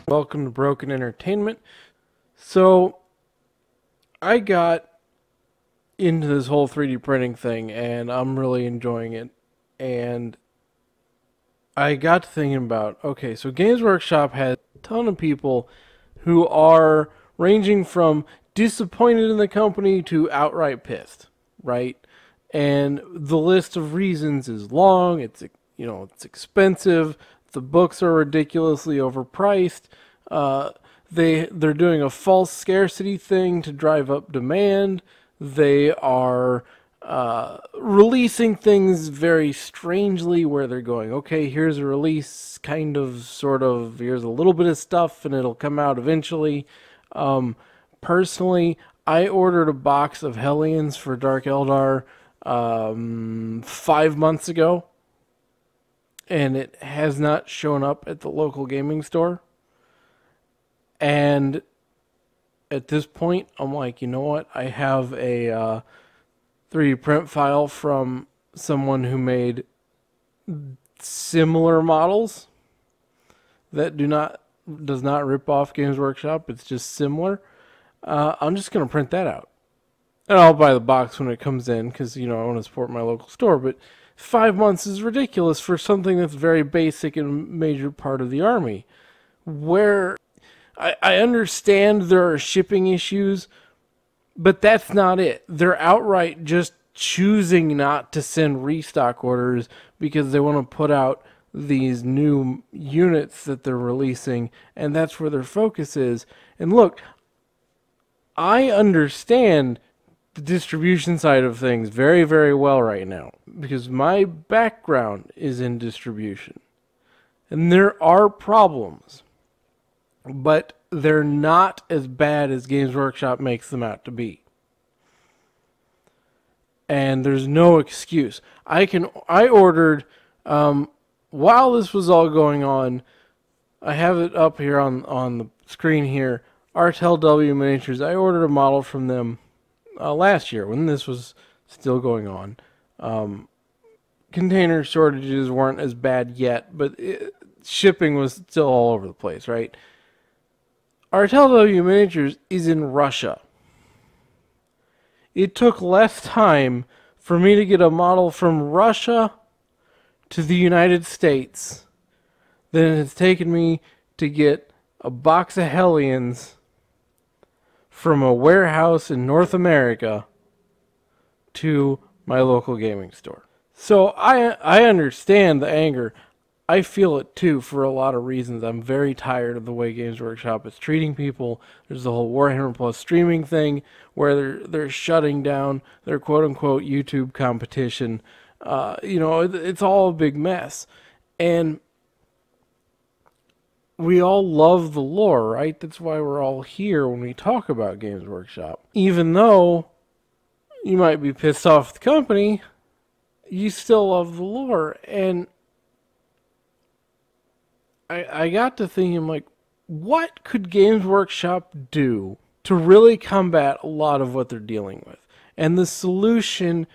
Welcome to Broken Entertainment. So, I got into this whole 3D printing thing and I'm really enjoying it. And I got to thinking about, okay, so Games Workshop has a ton of people who are ranging from disappointed in the company to outright pissed, right? And the list of reasons is long. It's expensive. The books are ridiculously overpriced. Uh, they're doing a false scarcity thing to drive up demand. They are releasing things very strangely, where they're going, okay, here's a release, kind of, sort of, here's a little bit of stuff, and it'll come out eventually. Personally, I ordered a box of Hellions for Dark Eldar 5 months ago, and it has not shown up at the local gaming store. And at this point, I'm like, you know what? I have a 3D print file from someone who made similar models that does not rip off Games Workshop. It's just similar. I'm just gonna print that out, and I'll buy the box when it comes in because I want to support my local store. But 5 months is ridiculous for something that's very basic and a major part of the army. Where I understand there are shipping issues, but that's not it. They're outright just choosing not to send restock orders because they want to put out these new units that they're releasing, and that's where their focus is. And look, I understand the distribution side of things very, very well right now because my background is in distribution. And there are problems, but they're not as bad as Games Workshop makes them out to be. And there's no excuse. I ordered, while this was all going on, I have it up here on the screen here, RTLW Miniatures. I ordered a model from them last year when this was still going on. Container shortages weren't as bad yet, but shipping was still all over the place, right? RTLW Miniatures is in Russia. It took less time for me to get a model from Russia to the United States than it has taken me to get a box of Hellions from a warehouse in North America to my local gaming store. So I understand the anger. I feel it too for a lot of reasons. I'm very tired of the way Games Workshop is treating people. There's the whole Warhammer Plus streaming thing where they're shutting down their quote-unquote YouTube competition. It's all a big mess. And we all love the lore, right? That's why we're all here when we talk about Games Workshop. Even though you might be pissed off at the company, you still love the lore. And I got to thinking, like, what could Games Workshop do to really combat a lot of what they're dealing with? And the solution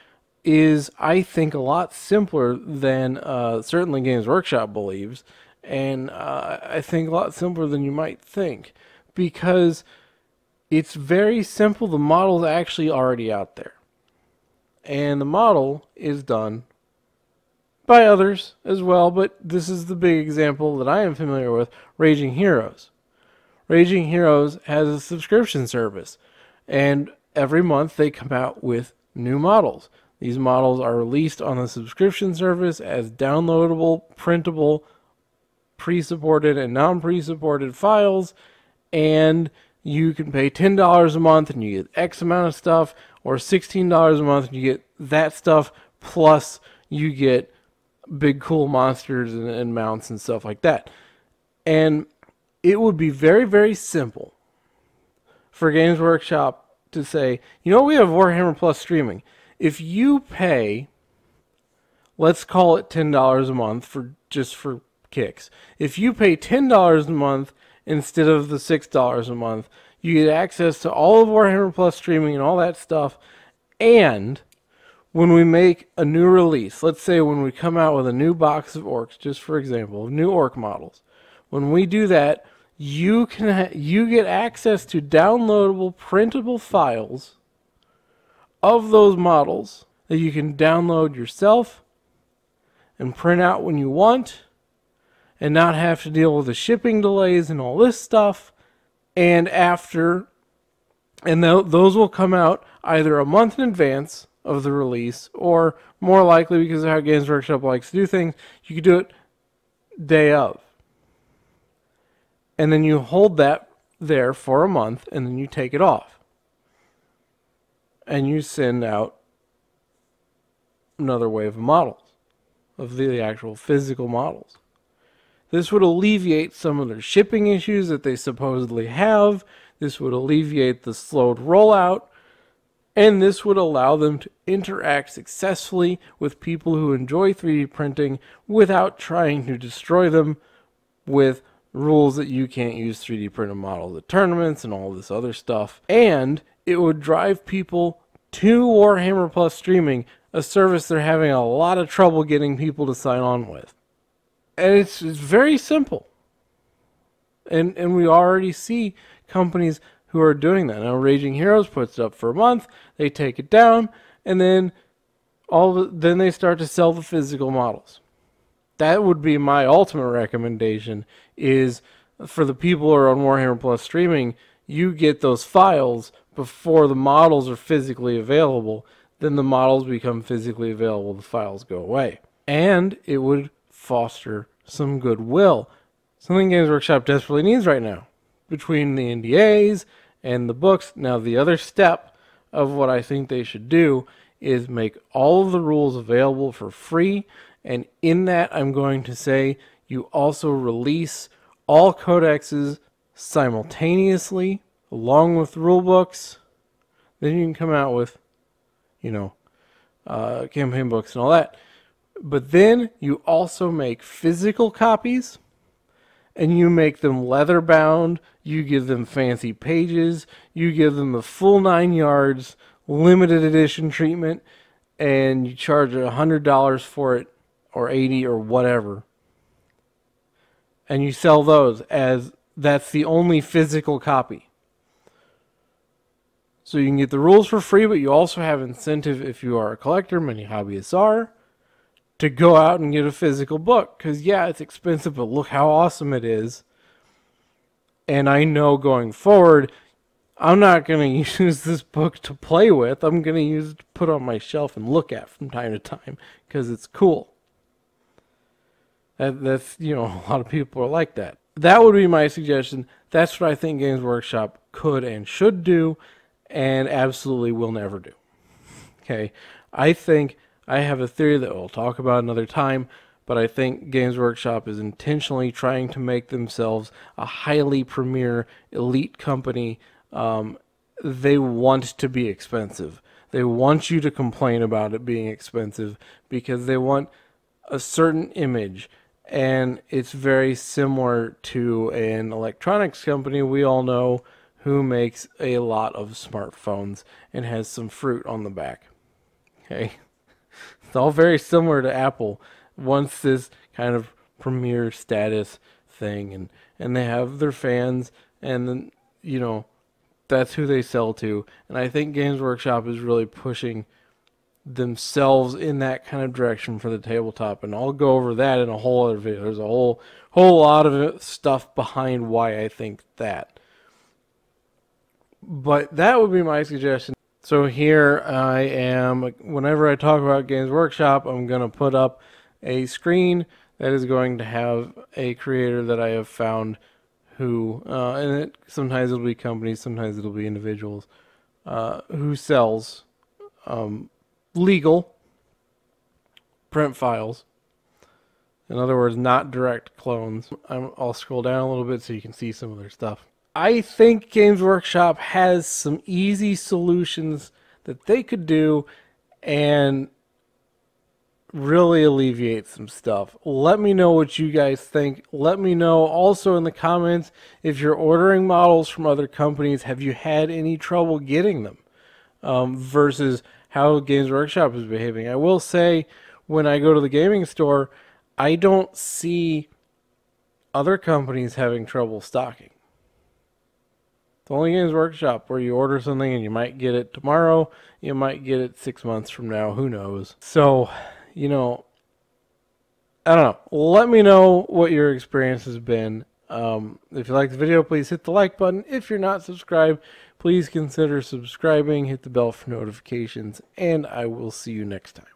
is, I think, a lot simpler than certainly Games Workshop believes. And I think a lot simpler than you might think. Because it's very simple. The model's actually already out there. And the model is done by others as well, but this is the big example that I am familiar with, Raging Heroes. Raging Heroes has a subscription service, and every month they come out with new models. These models are released on the subscription service as downloadable, printable, pre-supported and non-pre-supported files, and you can pay $10 a month and you get X amount of stuff, or $16 a month and you get that stuff, plus you get big cool monsters and mounts and stuff like that. And it would be very, very simple for Games Workshop to say, we have Warhammer Plus streaming. If you pay, let's call it $10 a month for kicks. If you pay $10 a month instead of the $6 a month, you get access to all of Warhammer Plus streaming and all that stuff. And when we make a new release, let's say when we come out with a new box of orcs, just for example, new orc models, when we do that, you get access to downloadable printable files of those models that you can download yourself and print out when you want and not have to deal with the shipping delays and all this stuff. And those will come out either a month in advance of the release, or more likely, because of how Games Workshop likes to do things, you could do it day of. And then you hold that there for a month, and then you take it off. And you send out another wave of models, of the actual physical models. This would alleviate some of their shipping issues that they supposedly have. This would alleviate the slowed rollout. And this would allow them to interact successfully with people who enjoy 3D printing without trying to destroy them with rules that you can't use 3D printed models at tournaments and all this other stuff. And it would drive people to Warhammer Plus streaming, a service they're having a lot of trouble getting people to sign on with. And it's very simple. And we already see companies who are doing that. Now Raging Heroes puts it up for a month, they take it down, and then then they start to sell the physical models. That would be my ultimate recommendation, is for the people who are on Warhammer Plus streaming, you get those files before the models are physically available. Then the models become physically available, the files go away. And it would foster some goodwill. Something Games Workshop desperately needs right now. Between the NDAs and the books. Now the other step of what I think they should do is make all of the rules available for free. And in that, I'm going to say you also release all codexes simultaneously along with rule books. Then you can come out with, campaign books and all that. But then you also make physical copies, and you make them leather bound, you give them fancy pages, you give them the full 9 yards, limited edition treatment, and you charge $100 for it, or $80 or whatever. And you sell those as that's the only physical copy. So you can get the rules for free, but you also have incentive if you are a collector, many hobbyists are, to go out and get a physical book. Because, yeah, it's expensive, but look how awesome it is. And I know going forward, I'm not going to use this book to play with. I'm going to use it to put on my shelf and look at from time to time because it's cool. That's, a lot of people are like that. That would be my suggestion. That's what I think Games Workshop could and should do, and absolutely will never do. Okay, I think I have a theory that we'll talk about another time, but I think Games Workshop is intentionally trying to make themselves a highly premier elite company. They want to be expensive. They want you to complain about it being expensive because they want a certain image. And it's very similar to an electronics company we all know who makes a lot of smartphones and has some fruit on the back. Okay? It's all very similar to Apple. Wants this kind of premier status thing, and they have their fans, and then, that's who they sell to. And I think Games Workshop is really pushing themselves in that kind of direction for the tabletop, and I'll go over that in a whole other video. There's a whole lot of stuff behind why I think that. But that would be my suggestion. So here I am, whenever I talk about Games Workshop, I'm going to put up a screen that is going to have a creator that I have found who, and sometimes it'll be companies, sometimes it'll be individuals, who sells legal print files. In other words, not direct clones. I'll scroll down a little bit so you can see some of their stuff. I think Games Workshop has some easy solutions that they could do and really alleviate some stuff. Let me know what you guys think. Let me know also in the comments if you're ordering models from other companies, have you had any trouble getting them versus how Games Workshop is behaving. I will say when I go to the gaming store, I don't see other companies having trouble stocking. It's only Games Workshop where you order something and you might get it tomorrow, you might get it 6 months from now, who knows. So, you know, I don't know. Let me know what your experience has been. If you like the video, please hit the like button. If you're not subscribed, please consider subscribing, hit the bell for notifications, and I will see you next time.